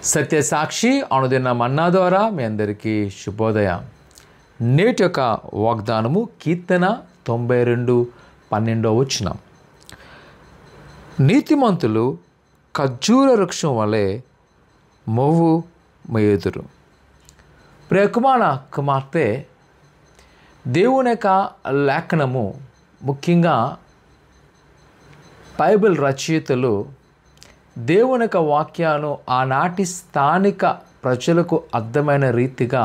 సత్యసాక్షి అనుదిన మన్నా ద్వారా మీ అందరికీ శుభోదయం. నేటి యొక్క వాగ్దానము కీర్తన 92:12. నీతిమంతులు ఖర్జూర వృక్షం వలె మొవ్వు మేయుదురు. ప్రియకుమార కుమార్తె, దేవుని యొక్క లేఖనము, ముఖ్యంగా బైబిల్ రచయితలు దేవుని యొక్క వాక్యాన్ని ఆనాటి స్థానిక ప్రజలకు అర్థమైన రీతిగా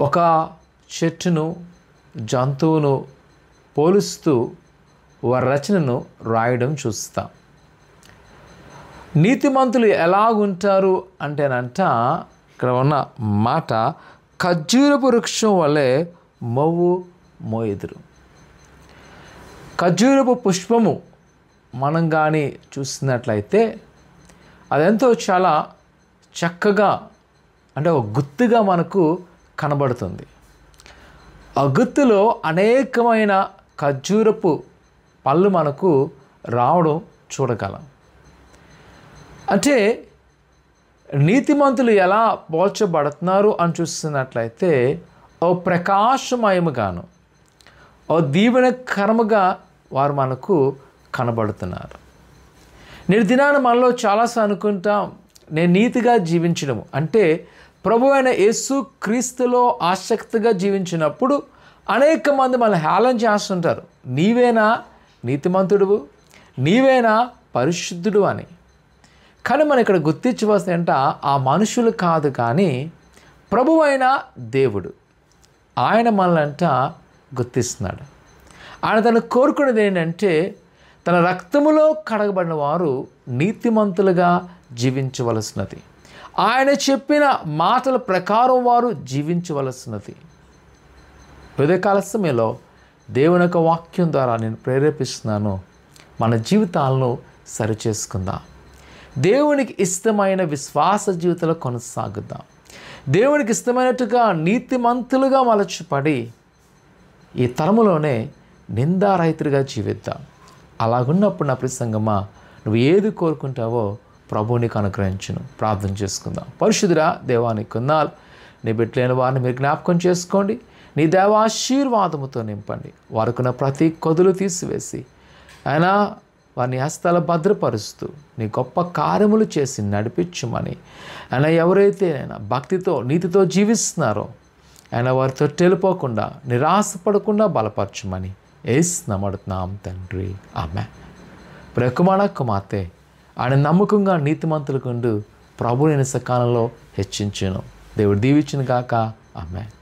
ఒక చెట్టును, జంతువును పోలుస్తూ వారి రచనను రాయడం చూస్తాం. నీతిమంతులు ఎలాగుంటారు అంటేనంట, ఇక్కడ ఉన్న మాట ఖర్జూరపు వృక్షం వలె మొవ్వు మోయుదురు. ఖర్జూరపు పుష్పము మనం కానీ చూసినట్లయితే అదెంతో చాలా చక్కగా, అంటే ఒక గుత్తుగా మనకు కనబడుతుంది. ఆ గుత్తులో అనేకమైన ఖర్జూరపు పళ్ళు మనకు రావడం చూడగలం. అంటే నీతిమంతులు ఎలా పోల్చబడుతున్నారు అని చూస్తున్నట్లయితే ఓ ప్రకాశమయముగాను, ఓ దీవెనకరముగా వారు మనకు కనబడుతున్నారు. నేటి దినాన మనలో చాలాసార్లు అనుకుంటాం, నేను నీతిగా జీవించడము అంటే ప్రభు అయిన యేసు క్రీస్తులో ఆసక్తిగా జీవించినప్పుడు అనేక మంది మనల్ని హేళన చేస్తుంటారు. నీవేనా నీతిమంతుడువు, నీవేనా పరిశుద్ధుడు అని. కానీ మనం ఇక్కడ గుర్తించవలసిన ఏంట, ఆ మనుషులు కాదు కానీ ప్రభు అయిన దేవుడు, ఆయన మనల్నంట గుర్తిస్తున్నాడు. ఆయన తను కోరుకునేది ఏంటంటే, తన రక్తములో కడగబడిన వారు నీతిమంతులుగా జీవించవలసినది. ఆయన చెప్పిన మాటల ప్రకారం వారు జీవించవలసినది. ఉదయకాల సమయంలో దేవుని యొక్క వాక్యం ద్వారా నేను ప్రేరేపిస్తున్నాను, మన జీవితాలను సరిచేసుకుందాం. దేవునికి ఇష్టమైన విశ్వాస జీవితంలో కొనసాగుదాం. దేవునికి ఇష్టమైనట్టుగా నీతిమంతులుగా మలచబడి ఈ తరములోనే నిందారహితుడిగా జీవిద్దాం. అలాగున్నప్పుడు నా ప్రసంగమా, నువ్వు ఏది కోరుకుంటావో ప్రభువునికి అనుగ్రహించును. ప్రార్థన చేసుకుందాం. పరిశుద్ధుడా దేవానికి కొందాలు, నీ బిడ్డలైన వారిని మీరు జ్ఞాపకం చేసుకోండి. నీ దేవాశీర్వాదముతో నింపండి. వారికున్న ప్రతి కొదులు తీసివేసి ఆయన వారిని హస్తాల భద్రపరుస్తూ నీ గొప్ప కార్యములు చేసి నడిపించమని, ఆయన ఎవరైతే ఆయన భక్తితో నీతితో జీవిస్తున్నారో ఆయన వారితో వెళ్ళిపోకుండా, నిరాశపడకుండా బలపరచమని యేసునామమున తండ్రి, ఆమేన్. ప్రియకుమార కుమార్తె, ఆయన నమ్మకంగా నీతిమంతులకుండు ప్రభువుని సకాలంలో హెచ్చించును. దేవుడు దీవించును గాక. ఆమేన్.